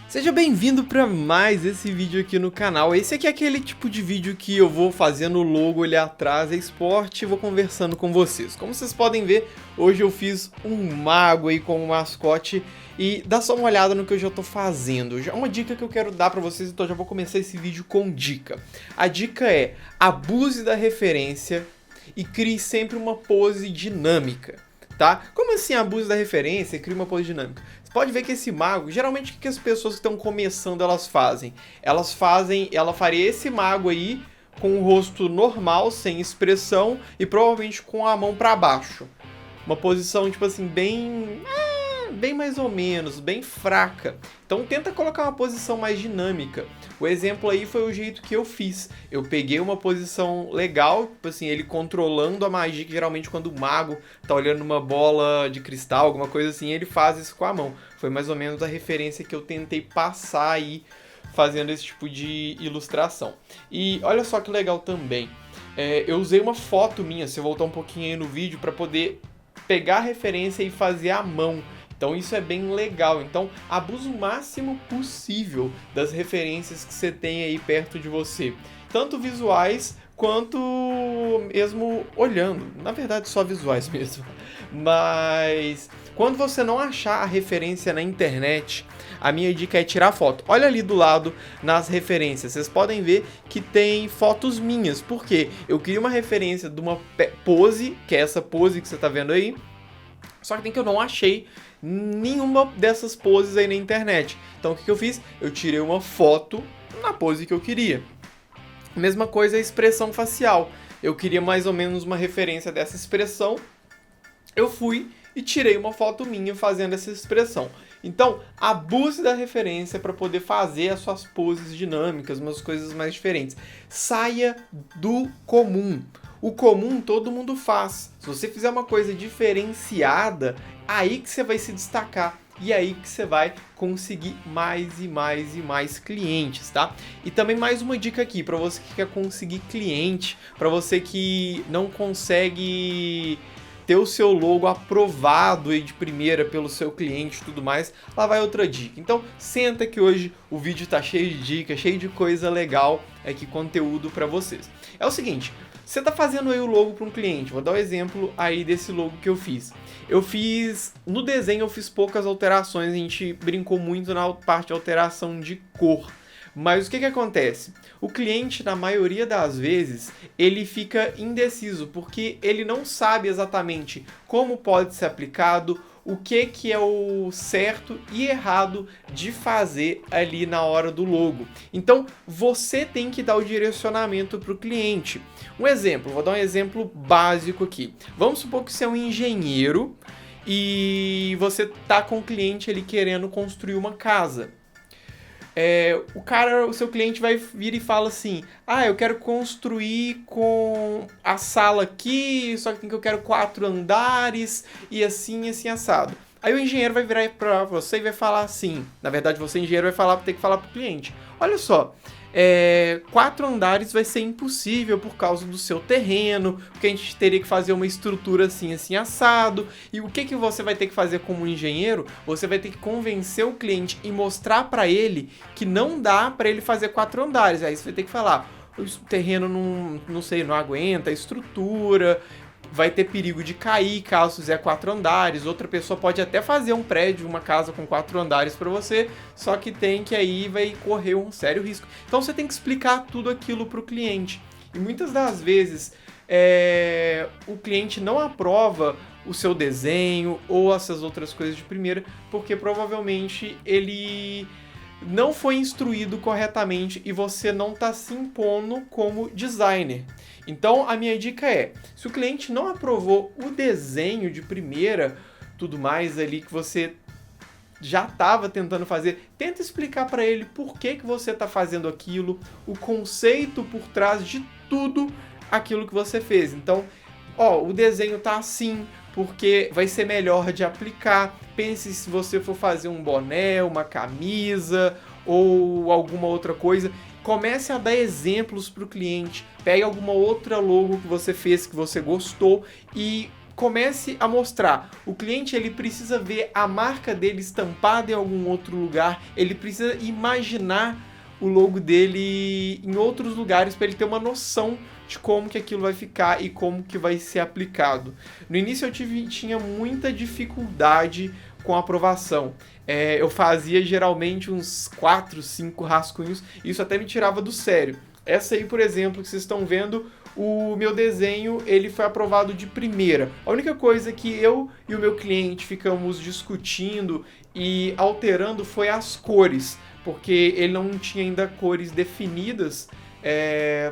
Seja bem-vindo para mais esse vídeo aqui no canal. Esse aqui é aquele tipo de vídeo que eu vou fazendo o logo ali atrás, é esporte, e vou conversando com vocês. Como vocês podem ver, hoje eu fiz um mago aí como mascote e dá só uma olhada no que eu já tô fazendo. Já é uma dica que eu quero dar para vocês, então já vou começar esse vídeo com dica. A dica é: abuse da referência e crie sempre uma pose dinâmica. Tá? Como assim abuse da referência e cria uma pose dinâmica? Você pode ver que esse mago, geralmente o que as pessoas que estão começando elas fazem? Ela faria esse mago aí com o rosto normal, sem expressão e provavelmente com a mão para baixo. Uma posição tipo assim bem mais ou menos, bem fraca. Então tenta colocar uma posição mais dinâmica. O exemplo aí foi o jeito que eu fiz. Eu peguei uma posição legal, tipo assim, ele controlando a magia, que geralmente quando o mago tá olhando uma bola de cristal, alguma coisa assim, ele faz isso com a mão. Foi mais ou menos a referência que eu tentei passar aí, fazendo esse tipo de ilustração. E olha só que legal também. Eu usei uma foto minha, se eu voltar um pouquinho aí no vídeo, para poder pegar a referência e fazer à mão. Então isso é bem legal. Então abuse o máximo possível das referências que você tem aí perto de você. Tanto visuais quanto mesmo olhando. Na verdade só visuais mesmo. Mas quando você não achar a referência na internet, a minha dica é tirar foto. Olha ali do lado nas referências. Vocês podem ver que tem fotos minhas. Por quê? Eu queria uma referência de uma pose, que é essa pose que você está vendo aí. Só que tem que eu não achei nenhuma dessas poses aí na internet. Então o que eu fiz? Eu tirei uma foto na pose que eu queria. Mesma coisa a expressão facial. Eu queria mais ou menos uma referência dessa expressão. Eu fui e tirei uma foto minha fazendo essa expressão. Então, abuse da referência para poder fazer as suas poses dinâmicas, umas coisas mais diferentes. Saia do comum. O comum todo mundo faz. Se você fizer uma coisa diferenciada, aí que você vai se destacar. E aí que você vai conseguir mais e mais e mais clientes, tá? E também mais uma dica aqui, para você que quer conseguir cliente, para você que não consegue ter o seu logo aprovado aí de primeira pelo seu cliente e tudo mais, lá vai outra dica. Então, senta que hoje o vídeo tá cheio de dicas, cheio de coisa legal, aqui conteúdo para vocês. É o seguinte, você tá fazendo aí o logo para um cliente, vou dar um exemplo aí desse logo que eu fiz. No desenho eu fiz poucas alterações, a gente brincou muito na parte de alteração de cor. Mas o que acontece? O cliente, na maioria das vezes, ele fica indeciso, porque ele não sabe exatamente como pode ser aplicado, o que é o certo e errado de fazer ali na hora do logo. Então, você tem que dar o direcionamento para o cliente. Vou dar um exemplo básico aqui. Vamos supor que você é um engenheiro e você tá com o cliente ali querendo construir uma casa. O seu cliente vai vir e fala assim: eu quero construir com a sala aqui, só que eu quero 4 andares e assim assado. Aí o engenheiro vai virar para você e vai falar assim, na verdade você engenheiro vai ter que falar para o cliente: olha só, 4 andares vai ser impossível por causa do seu terreno, porque a gente teria que fazer uma estrutura assim assado. E o que você vai ter que fazer como engenheiro? Você vai ter que convencer o cliente e mostrar para ele que não dá para ele fazer 4 andares. Aí você vai ter que falar: o terreno não aguenta a estrutura, vai ter perigo de cair caso fizer 4 andares. Outra pessoa pode até fazer um prédio, uma casa com 4 andares para você, só que vai correr um sério risco. Então você tem que explicar tudo aquilo para o cliente. E muitas das vezes o cliente não aprova o seu desenho ou essas outras coisas de primeira, porque provavelmente ele não foi instruído corretamente e você não está se impondo como designer. Então a minha dica é: se o cliente não aprovou o desenho de primeira, tudo mais ali que você já estava tentando fazer, tenta explicar para ele por que você está fazendo aquilo, o conceito por trás de tudo aquilo que você fez. Então, o desenho tá assim porque vai ser melhor de aplicar. Pense se você for fazer um boné, uma camisa ou alguma outra coisa. Comece a dar exemplos para o cliente. Pegue alguma outra logo que você fez, que você gostou, e comece a mostrar. O cliente ele precisa ver a marca dele estampada em algum outro lugar, ele precisa imaginar o logo dele em outros lugares para ele ter uma noção de como que aquilo vai ficar e como que vai ser aplicado. No início eu tinha muita dificuldade com a aprovação. Eu fazia geralmente uns 4, 5 rascunhos, e isso até me tirava do sério. Essa aí, por exemplo, que vocês estão vendo, o meu desenho ele foi aprovado de primeira. A única coisa que eu e o meu cliente ficamos discutindo e alterando foi as cores, porque ele não tinha ainda cores definidas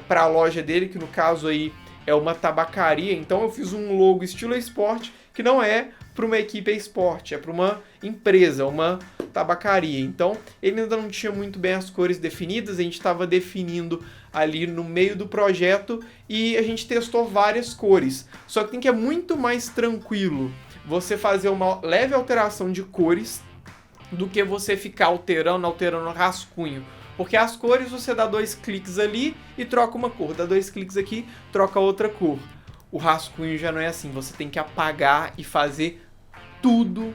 para a loja dele, que no caso aí é uma tabacaria. Então eu fiz um logo estilo esporte, que não é para uma equipe esporte, é para uma empresa, uma tabacaria. Então ele ainda não tinha muito bem as cores definidas, a gente estava definindo ali no meio do projeto e a gente testou várias cores. Só que tem que é muito mais tranquilo você fazer uma leve alteração de cores do que você ficar alterando o rascunho. Porque as cores você dá 2 cliques ali e troca uma cor, dá 2 cliques aqui, troca outra cor. O rascunho já não é assim, você tem que apagar e fazer tudo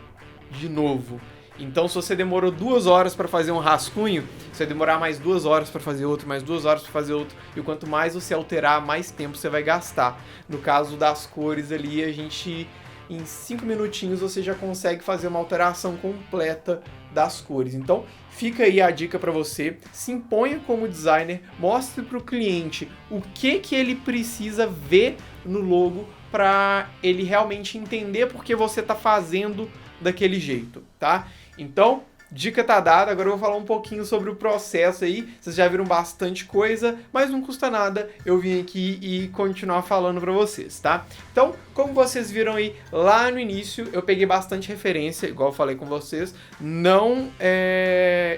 de novo. Então, se você demorou 2 horas para fazer um rascunho, você vai demorar mais 2 horas para fazer outro, mais 2 horas para fazer outro. E quanto mais você alterar, mais tempo você vai gastar. No caso das cores ali, a gente, em 5 minutinhos, você já consegue fazer uma alteração completa das cores. Então, fica aí a dica para você. Se imponha como designer, mostre para o cliente o que ele precisa ver no logo para ele realmente entender porque você está fazendo daquele jeito, tá? Então, dica tá dada, agora eu vou falar um pouquinho sobre o processo aí. Vocês já viram bastante coisa, mas não custa nada eu vir aqui e continuar falando pra vocês, tá? Então, como vocês viram aí lá no início, eu peguei bastante referência, igual eu falei com vocês. Não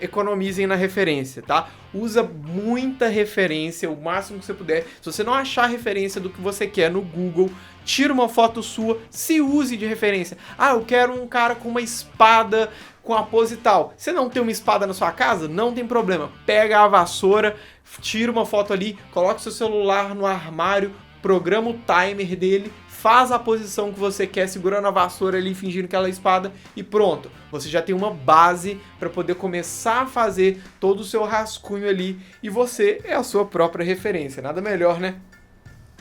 economizem na referência, tá? Usa muita referência, o máximo que você puder. Se você não achar referência do que você quer no Google, tira uma foto sua, se use de referência. Ah, eu quero um cara com uma espada com a pose tal. Você não tem uma espada na sua casa? Não tem problema. Pega a vassoura, tira uma foto ali, coloca o seu celular no armário, programa o timer dele, faz a posição que você quer, segurando a vassoura ali, fingindo que ela é espada, e pronto. Você já tem uma base para poder começar a fazer todo o seu rascunho ali, e você é a sua própria referência. Nada melhor, né?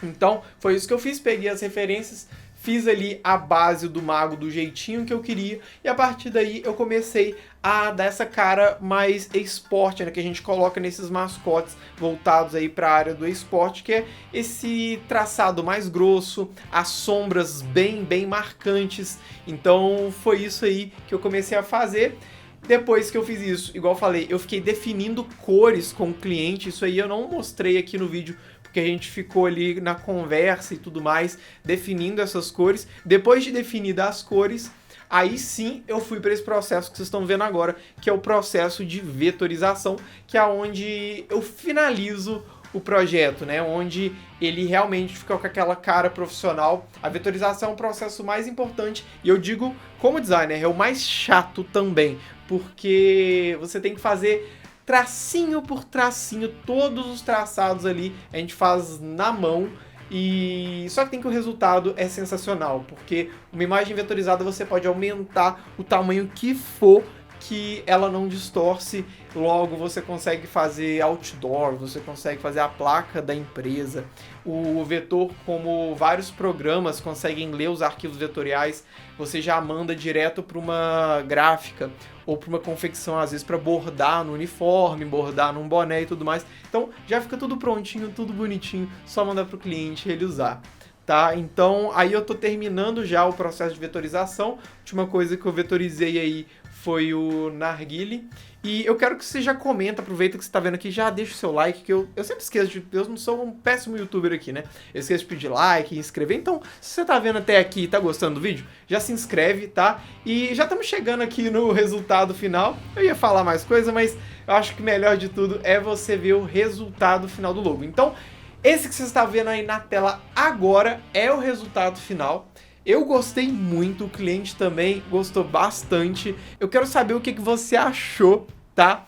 Então, foi isso que eu fiz, peguei as referências, fiz ali a base do mago do jeitinho que eu queria, e a partir daí eu comecei a dar essa cara mais esporte, né, que a gente coloca nesses mascotes voltados aí para a área do esporte, que é esse traçado mais grosso, as sombras bem marcantes. Então foi isso aí que eu comecei a fazer. Depois que eu fiz isso, igual eu falei, eu fiquei definindo cores com o cliente. Isso aí eu não mostrei aqui no vídeo, porque a gente ficou ali na conversa e tudo mais, definindo essas cores. Depois de definidas as cores, aí sim eu fui para esse processo que vocês estão vendo agora, que é o processo de vetorização, que é onde eu finalizo o projeto, né? Onde ele realmente fica com aquela cara profissional. A vetorização é um processo mais importante, e eu digo, como designer, é o mais chato também, porque você tem que fazer tracinho por tracinho, todos os traçados ali a gente faz na mão, e só que tem que o resultado é sensacional, porque uma imagem vetorizada você pode aumentar o tamanho que for, que ela não distorce. Logo você consegue fazer outdoor, você consegue fazer a placa da empresa. O vetor, como vários programas conseguem ler os arquivos vetoriais, você já manda direto para uma gráfica ou para uma confecção, às vezes para bordar no uniforme, bordar num boné e tudo mais. Então já fica tudo prontinho, tudo bonitinho, só mandar para o cliente ele usar. Tá? Então aí eu tô terminando já o processo de vetorização. A última coisa que eu vetorizei aí foi o narguile. E eu quero que você já comenta, aproveita que você tá vendo aqui, já deixa o seu like, que eu sempre esqueço, eu não sou um péssimo youtuber aqui, né? Eu esqueço de pedir like, inscrever. Então, se você tá vendo até aqui e tá gostando do vídeo, já se inscreve, tá? E já estamos chegando aqui no resultado final. Eu ia falar mais coisa, mas eu acho que melhor de tudo é você ver o resultado final do logo. Então, esse que você está vendo aí na tela agora é o resultado final. Eu gostei muito, o cliente também gostou bastante. Eu quero saber o que você achou, tá?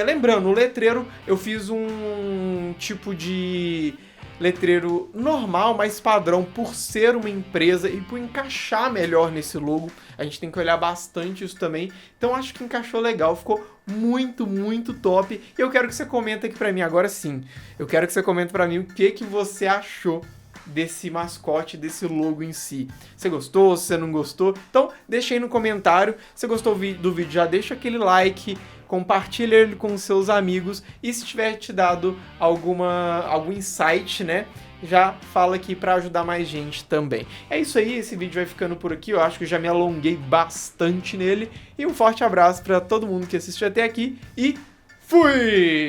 Lembrando, o letreiro eu fiz um tipo de letreiro normal, mais padrão, por ser uma empresa e por encaixar melhor nesse logo. A gente tem que olhar bastante isso também. Então acho que encaixou legal, ficou muito, muito top. E eu quero que você comenta aqui pra mim, agora sim. Eu quero que você comente pra mim o que você achou desse mascote, desse logo em si. Você gostou? Se você não gostou? Então deixa aí no comentário. Se você gostou do vídeo, já deixa aquele like, compartilha ele com seus amigos e se tiver te dado algum insight, né, já fala aqui para ajudar mais gente também. É isso aí, esse vídeo vai ficando por aqui, eu acho que eu já me alonguei bastante nele e um forte abraço para todo mundo que assistiu até aqui e fui!